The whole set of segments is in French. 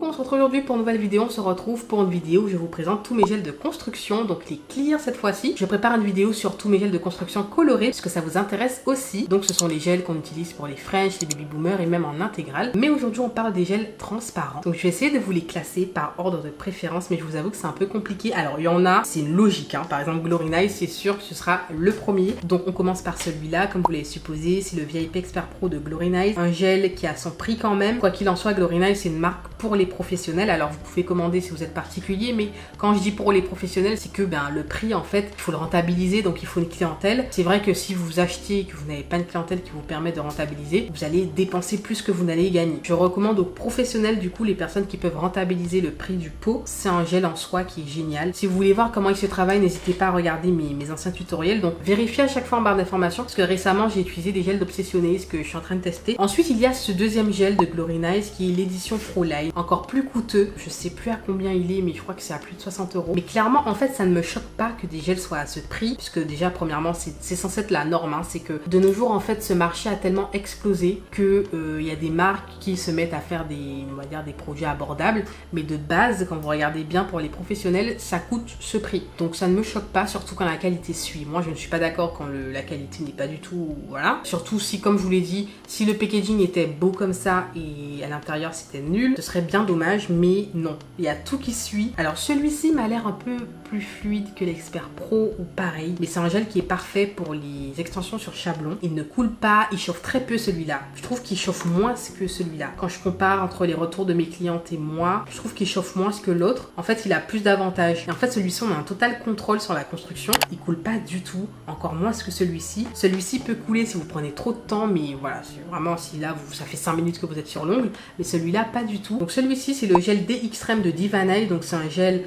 on se retrouve aujourd'hui pour une nouvelle vidéo. On se retrouve pour une vidéo où je vous présente tous mes gels de construction, donc les clear cette fois-ci. Je prépare une vidéo sur tous mes gels de construction colorés, puisque ça vous intéresse aussi. Donc ce sont les gels qu'on utilise pour les French, les baby boomers et même en intégrale. Mais aujourd'hui on parle des gels transparents. Donc je vais essayer de vous les classer par ordre de préférence, mais je vous avoue que c'est un peu compliqué. Alors il y en a, c'est logique, hein. Par exemple Glory Nice, c'est sûr que ce sera le premier. Donc on commence par celui-là, comme vous l'avez supposé, c'est le VIP Expert Pro de Glory Nice. Un gel qui a son prix quand même. Quoi qu'il en soit, Glory Nice c'est une marque pour les professionnels. Alors vous pouvez commander si vous êtes particulier, mais quand je dis pour les professionnels, c'est que le prix en fait, il faut le rentabiliser, donc il faut une clientèle. C'est vrai que si vous achetez et que vous n'avez pas une clientèle qui vous permet de rentabiliser, vous allez dépenser plus que vous n'allez gagner. Je recommande aux professionnels du coup, les personnes qui peuvent rentabiliser le prix du pot. C'est un gel en soi qui est génial. Si vous voulez voir comment il se travaille, n'hésitez pas à regarder mes anciens tutoriels. Donc vérifiez à chaque fois en barre d'informations, parce que récemment j'ai utilisé des gels d'obsessionnés, ce que je suis en train de tester. Ensuite il y a ce deuxième gel de Glory Nice qui est l'édition Pro Line, encore plus coûteux. Je sais plus à combien il est, mais je crois que c'est à plus de 60 €. Mais clairement en fait ça ne me choque pas que des gels soient à ce prix, puisque déjà premièrement c'est censé être la norme, hein. C'est que de nos jours en fait ce marché a tellement explosé que il y a des marques qui se mettent à faire on va dire des projets abordables, mais de base quand vous regardez bien pour les professionnels ça coûte ce prix. Donc ça ne me choque pas, surtout quand la qualité suit. Moi je ne suis pas d'accord quand la qualité n'est pas du tout, voilà. Surtout si, comme je vous l'ai dit, si le packaging était beau comme ça et à l'intérieur c'était nul, ce serait bien dommage, mais non, il y a tout qui suit. Alors celui-ci m'a l'air un peu plus fluide que l'Expert Pro ou pareil, mais c'est un gel qui est parfait pour les extensions sur chablon. Il ne coule pas, il chauffe très peu celui-là. Je trouve qu'il chauffe moins que celui-là. Quand je compare entre les retours de mes clientes et moi, je trouve qu'il chauffe moins que l'autre. En fait, il a plus d'avantages. Et en fait, celui-ci, on a un total contrôle sur la construction. Il coule pas du tout, encore moins que celui-ci. Celui-ci peut couler si vous prenez trop de temps, mais voilà, c'est vraiment si là, ça fait 5 minutes que vous êtes sur l'ongle, mais celui-là, pas du tout. Donc celui-ci, c'est le gel D-Extreme de Divanay. Donc c'est un gel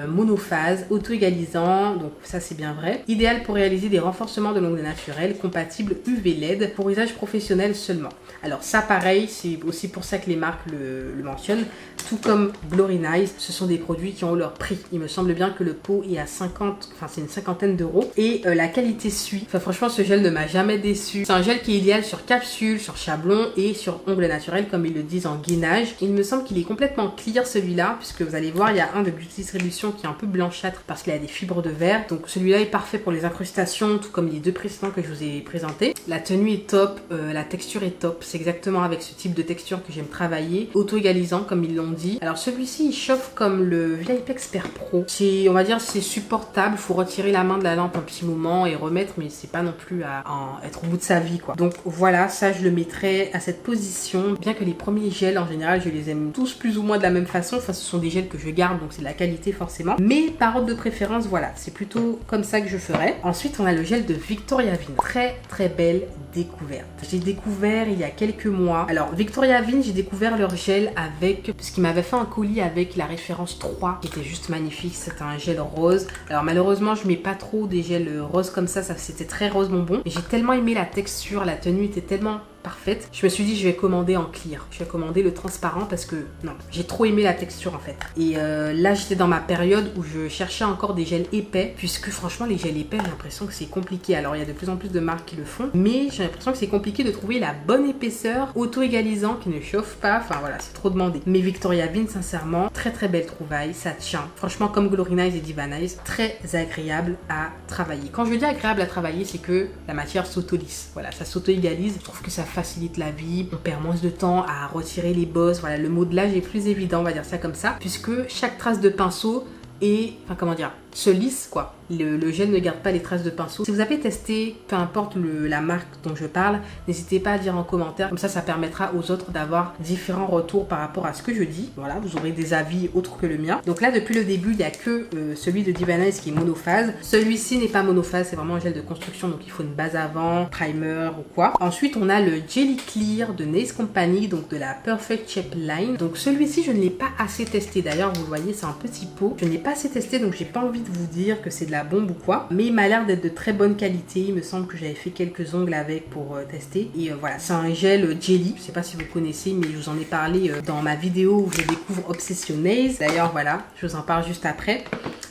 monophase, auto-égalisant, donc ça c'est bien vrai. Idéal pour réaliser des renforcements de l'ongle naturel, compatible UV LED pour usage professionnel seulement. Alors ça pareil, c'est aussi pour ça que les marques le mentionnent, tout comme Glory Nice, ce sont des produits qui ont leur prix. Il me semble bien que le pot est à 50, enfin c'est une cinquantaine d'euros, et la qualité suit. Enfin franchement ce gel ne m'a jamais déçu. C'est un gel qui est idéal sur capsule, sur chablon et sur ongles naturels comme ils le disent en gainage. Il me semble qu'il est complètement clear celui-là, puisque vous allez voir il y a un de Beauty Distribution qui est un peu blanchâtre parce qu'il a des fibres de verre. Donc celui-là est parfait pour les incrustations, tout comme les deux précédents que je vous ai présentés. La tenue est top, la texture est top. C'est exactement avec ce type de texture que j'aime travailler. Auto-égalisant comme ils l'ont dit. Alors celui-ci il chauffe comme le VIP Expert Pro. On va dire c'est supportable. Il faut retirer la main de la lampe un petit moment et remettre, mais c'est pas non plus à être au bout de sa vie quoi. Donc voilà, ça je le mettrais à cette position. Bien que les premiers gels en général je les aime tous plus ou moins de la même façon. Enfin ce sont des gels que je garde, donc c'est de la qualité forcément. Mais par ordre de préférence, voilà, c'est plutôt comme ça que je ferais. Ensuite on a le gel de Victoria Vin. Très très belle découverte. J'ai découvert il y a quelques mois. Alors Victoria Vin, j'ai découvert leur gel avec, parce qu'ils m'avaient fait un colis avec la référence 3 qui était juste magnifique. C'était un gel rose. Alors malheureusement je mets pas trop des gels roses comme ça c'était très rose bonbon. Mais j'ai tellement aimé la texture, la tenue était tellement parfaite. Je me suis dit je vais commander en clear. Je vais commander le transparent parce que non, j'ai trop aimé la texture en fait. Et là j'étais dans ma période où je cherchais encore des gels épais, puisque franchement les gels épais j'ai l'impression que c'est compliqué. Alors il y a de plus en plus de marques qui le font, mais j'ai l'impression que c'est compliqué de trouver la bonne épaisseur auto-égalisant qui ne chauffe pas. Enfin voilà, c'est trop demandé. Mais Victoria Vin sincèrement, très très belle trouvaille, ça tient. Franchement comme Glory Nice et Diva Nice, très agréable à travailler. Quand je dis agréable à travailler, c'est que la matière s'auto-lisse. Voilà, ça s'auto-égalise. Je trouve que ça facilite la vie, on perd moins de temps à retirer les bosses. Voilà, le modelage est plus évident, on va dire ça comme ça, puisque chaque trace de pinceau est, enfin comment dire, se lisse quoi. Le gel ne garde pas les traces de pinceau. Si vous avez testé, peu importe la marque dont je parle, n'hésitez pas à dire en commentaire. Comme ça permettra aux autres d'avoir différents retours par rapport à ce que je dis. Voilà, vous aurez des avis autres que le mien. Donc là, depuis le début, il n'y a que celui de Divanay qui est monophase. Celui-ci n'est pas monophase, c'est vraiment un gel de construction. Donc il faut une base avant, primer ou quoi. Ensuite, on a le Jelly Clear de Nails Company, donc de la Perfect Shape Line. Donc celui-ci, je ne l'ai pas assez testé. D'ailleurs, vous le voyez, c'est un petit pot. Je ne l'ai pas assez testé, donc j'ai pas envie de vous dire que c'est de la bombe ou quoi, mais il m'a l'air d'être de très bonne qualité. Il me semble que j'avais fait quelques ongles avec pour tester, et voilà, c'est un gel jelly. Je sais pas si vous connaissez, mais je vous en ai parlé dans ma vidéo où je découvre Obsession Nails. D'ailleurs voilà, je vous en parle juste après.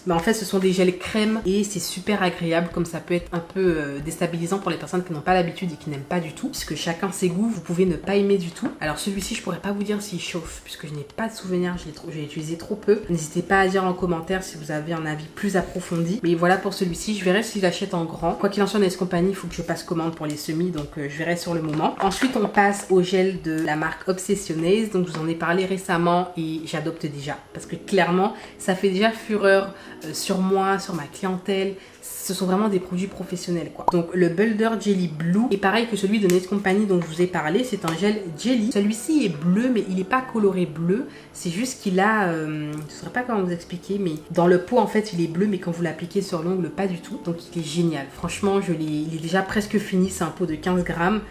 Mais en fait ce sont des gels crème et c'est super agréable, comme ça peut être un peu déstabilisant pour les personnes qui n'ont pas l'habitude et qui n'aiment pas du tout, puisque chacun ses goûts, vous pouvez ne pas aimer du tout. Alors celui-ci je pourrais pas vous dire s'il chauffe puisque je n'ai pas de souvenir, j'ai utilisé trop peu. N'hésitez pas à dire en commentaire si vous avez un avis plus approfondi. Mais voilà pour celui-ci, je verrai si j'achète en grand. Quoi qu'il en soit, Nice Company, il faut que je passe commande pour les semis, donc je verrai sur le moment. Ensuite on passe au gel de la marque Obsessionaise, donc je vous en ai parlé récemment et j'adopte déjà parce que clairement ça fait déjà fureur sur moi, sur ma clientèle. Ce sont vraiment des produits professionnels quoi. Donc le Builder Jelly Blue est pareil que celui de Nice Company dont je vous ai parlé, c'est un gel jelly. Celui-ci est bleu mais il n'est pas coloré bleu, c'est juste qu'il a, je ne saurais pas comment vous expliquer, mais dans le pot en fait il est bleu mais quand vous l'appliquez sur l'ongle pas du tout. Donc il est génial, franchement il est déjà presque fini, c'est un pot de 15 grammes.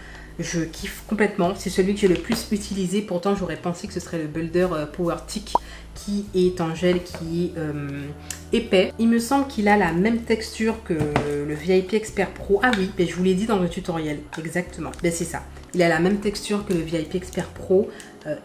Je kiffe complètement, c'est celui que j'ai le plus utilisé, pourtant j'aurais pensé que ce serait le Builder Power Stick qui est un gel qui est épais. Il me semble qu'il a la même texture que le VIP Expert Pro. Ah oui, je vous l'ai dit dans le tutoriel, exactement. Ben c'est ça, il a la même texture que le VIP Expert Pro,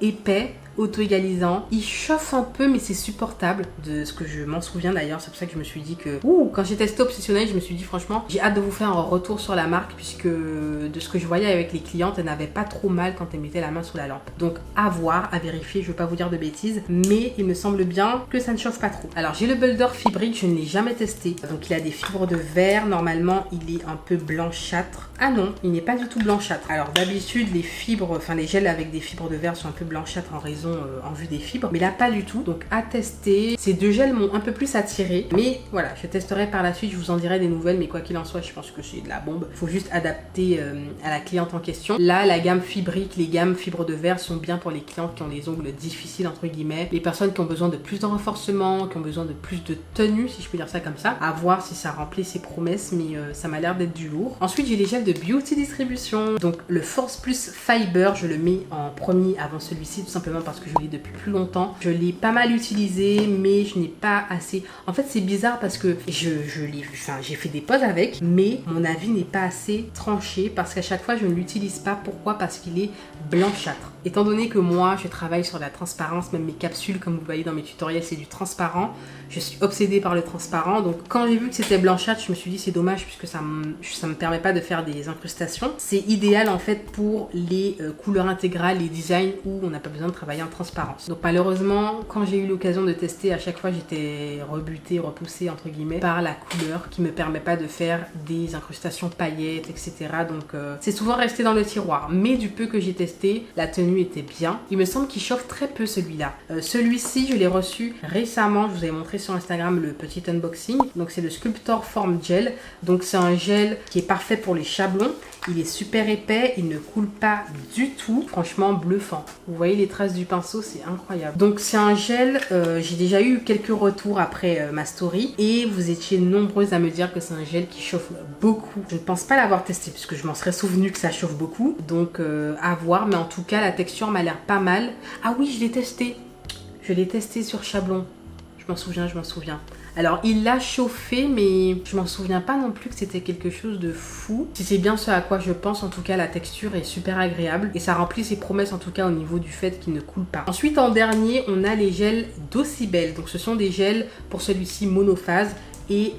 épais, auto-égalisant. Il chauffe un peu mais c'est supportable, de ce que je m'en souviens d'ailleurs. C'est pour ça que je me suis dit que quand j'ai testé Obsessionnel, je me suis dit franchement j'ai hâte de vous faire un retour sur la marque, puisque de ce que je voyais avec les clientes, elles n'avaient pas trop mal quand elles mettaient la main sous la lampe. Donc à voir, à vérifier, je ne veux pas vous dire de bêtises, mais il me semble bien que ça ne chauffe pas trop. Alors j'ai le Builder Fibrique, je ne l'ai jamais testé. Donc il a des fibres de verre, normalement il est un peu blanchâtre. Ah non, il n'est pas du tout blanchâtre. Alors d'habitude les fibres, enfin les gels avec des fibres de verre sont un peu blanchâtres en raison en vue des fibres, mais là pas du tout, donc à tester. Ces deux gels m'ont un peu plus attiré, mais voilà, je testerai par la suite, je vous en dirai des nouvelles, mais quoi qu'il en soit je pense que c'est de la bombe. Il faut juste adapter à la cliente en question. Là la gamme fibrique, les gammes fibres de verre sont bien pour les clientes qui ont les ongles difficiles entre guillemets, les personnes qui ont besoin de plus de renforcement, qui ont besoin de plus de tenue, si je peux dire ça comme ça. À voir si ça remplit ses promesses, mais ça m'a l'air d'être du lourd. Ensuite j'ai les gels de Beauty Distribution, donc le Force Plus Fiber, je le mets en premier avant celui-ci tout simplement parce que je l'ai depuis plus longtemps. Je l'ai pas mal utilisé mais je n'ai pas assez. En fait c'est bizarre parce que j'ai fait des poses avec, mais mon avis n'est pas assez tranché parce qu'à chaque fois je ne l'utilise pas. Pourquoi? Parce qu'il est blanchâtre. Étant donné que moi je travaille sur la transparence, même mes capsules comme vous voyez dans mes tutoriels c'est du transparent, je suis obsédée par le transparent. Donc quand j'ai vu que c'était blanchâtre, je me suis dit c'est dommage puisque ça me permet pas de faire des incrustations. C'est idéal en fait pour les couleurs intégrales, les designs où on n'a pas besoin de travailler en transparence. Donc malheureusement quand j'ai eu l'occasion de tester, à chaque fois j'étais rebutée, repoussée entre guillemets par la couleur qui me permet pas de faire des incrustations paillettes etc. Donc c'est souvent resté dans le tiroir, mais du peu que j'ai testé, la tenue était bien. Il me semble qu'il chauffe très peu celui-là. Celui-ci je l'ai reçu récemment, je vous avais montré sur Instagram le petit unboxing. Donc c'est le Sculptor Form Gel, donc c'est un gel qui est parfait pour les chablons. Il est super épais, il ne coule pas du tout, franchement bluffant. Vous voyez les traces du pinceau, c'est incroyable. Donc c'est un gel, j'ai déjà eu quelques retours après ma story et vous étiez nombreuses à me dire que c'est un gel qui chauffe beaucoup. Je ne pense pas l'avoir testé puisque je m'en serais souvenu que ça chauffe beaucoup, donc à voir, mais en tout cas la texture m'a l'air pas mal. Ah oui, je l'ai testé sur chablon, je m'en souviens. Alors il l'a chauffé mais je m'en souviens pas non plus que c'était quelque chose de fou. Si c'est bien ce à quoi je pense, en tout cas la texture est super agréable et ça remplit ses promesses en tout cas au niveau du fait qu'il ne coule pas. Ensuite en dernier on a les gels d'Ossibel. Donc ce sont des gels pour celui-ci monophase et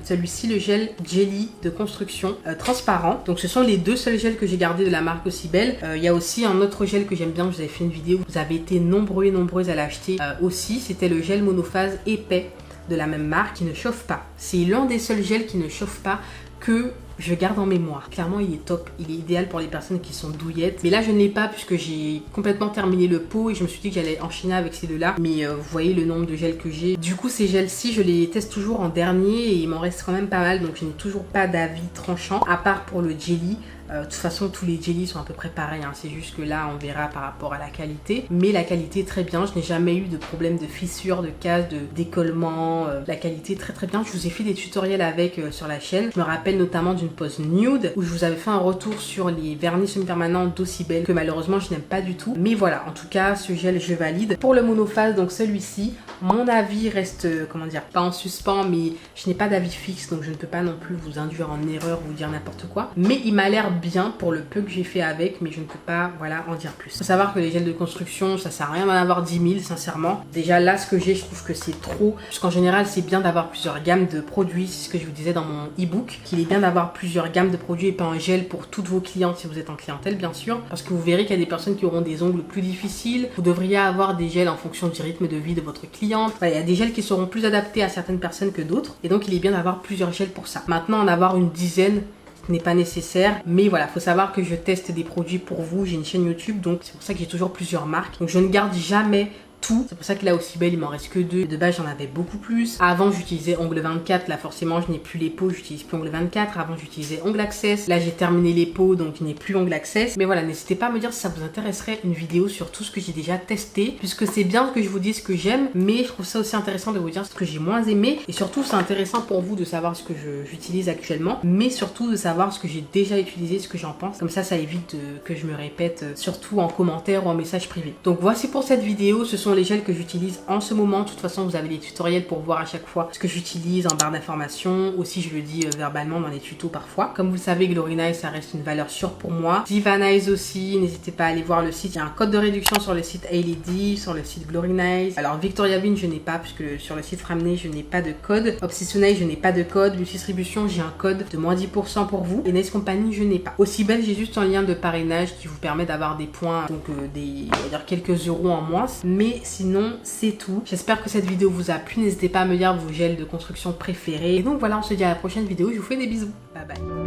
celui-ci le gel jelly de construction transparent. Donc ce sont les deux seuls gels que j'ai gardés de la marque Ossibel. Il y a aussi un autre gel que j'aime bien, je vous avais fait une vidéo, vous avez été nombreux et nombreuses à l'acheter aussi, c'était le gel monophase épais de la même marque qui ne chauffe pas. C'est l'un des seuls gels qui ne chauffe pas que je garde en mémoire. Clairement il est top, il est idéal pour les personnes qui sont douillettes, mais là je ne l'ai pas puisque j'ai complètement terminé le pot et je me suis dit que j'allais enchaîner avec ces deux là, mais vous voyez le nombre de gels que j'ai. Du coup ces gels ci je les teste toujours en dernier et il m'en reste quand même pas mal, donc je n'ai toujours pas d'avis tranchant à part pour le jelly. De toute façon tous les jellies sont à peu près pareils, hein. C'est juste que là on verra par rapport à la qualité, mais la qualité est très bien. Je n'ai jamais eu de problème de fissure, de casse, de décollement. La qualité est très très bien. Je vous ai fait des tutoriels avec sur la chaîne. Je me rappelle notamment d'une pose nude où je vous avais fait un retour sur les vernis semi-permanents d'Ossibel que malheureusement je n'aime pas du tout, mais voilà, en tout cas ce gel je valide. Pour le monophase, donc celui-ci, mon avis reste comment dire, pas en suspens, mais je n'ai pas d'avis fixe, donc je ne peux pas non plus vous induire en erreur ou vous dire n'importe quoi, mais il m'a l'air bien pour le peu que j'ai fait avec, mais je ne peux pas voilà en dire plus. Faut savoir que les gels de construction, ça sert à rien d'en avoir 10 000 sincèrement. Déjà là ce que j'ai, je trouve que c'est trop, puisqu'en général c'est bien d'avoir plusieurs gammes de produits, c'est ce que je vous disais dans mon e-book, qu'il est bien d'avoir plusieurs gammes de produits et pas un gel pour toutes vos clientes si vous êtes en clientèle bien sûr, parce que vous verrez qu'il y a des personnes qui auront des ongles plus difficiles. Vous devriez avoir des gels en fonction du rythme de vie de votre cliente. Enfin, il y a des gels qui seront plus adaptés à certaines personnes que d'autres, et donc il est bien d'avoir plusieurs gels pour ça. Maintenant en avoir une dizaine n'est pas nécessaire, mais voilà, faut savoir que je teste des produits pour vous, j'ai une chaîne YouTube, donc c'est pour ça que j'ai toujours plusieurs marques, donc je ne garde jamais tout. C'est pour ça que là aussi belle il m'en reste que 2. De base j'en avais beaucoup plus. Avant j'utilisais Ongle 24, là forcément je n'ai plus les pots, j'utilise plus Ongle 24. Avant j'utilisais Ongle Access, là j'ai terminé les pots donc je n'ai plus Ongle Access. Mais voilà, n'hésitez pas à me dire si ça vous intéresserait une vidéo sur tout ce que j'ai déjà testé, puisque c'est bien que je vous dise ce que j'aime, mais je trouve ça aussi intéressant de vous dire ce que j'ai moins aimé, et surtout c'est intéressant pour vous de savoir ce que j'utilise actuellement, mais surtout de savoir ce que j'ai déjà utilisé, ce que j'en pense. Comme ça évite que je me répète, surtout en commentaire ou en message privé. Donc voici pour cette vidéo, ce sont les gels que j'utilise en ce moment. De toute façon vous avez les tutoriels pour voir à chaque fois ce que j'utilise en barre d'informations, aussi je le dis verbalement dans les tutos parfois. Comme vous le savez, Glorinize ça reste une valeur sûre pour moi. Divanize aussi, n'hésitez pas à aller voir le site, il y a un code de réduction sur le site Hailey, sur le site Glorinize. Alors Victoria Bean je n'ai pas, puisque sur le site Framney je n'ai pas de code. Obsessionnel je n'ai pas de code. Lucie Distribution j'ai un code de moins 10% pour vous, et Nice Company je n'ai pas. Aussi belle j'ai juste un lien de parrainage qui vous permet d'avoir des points, donc on va dire quelques euros en moins, mais sinon c'est tout. J'espère que cette vidéo vous a plu, n'hésitez pas à me dire vos gels de construction préférés, et donc voilà, on se dit à la prochaine vidéo, je vous fais des bisous, bye bye.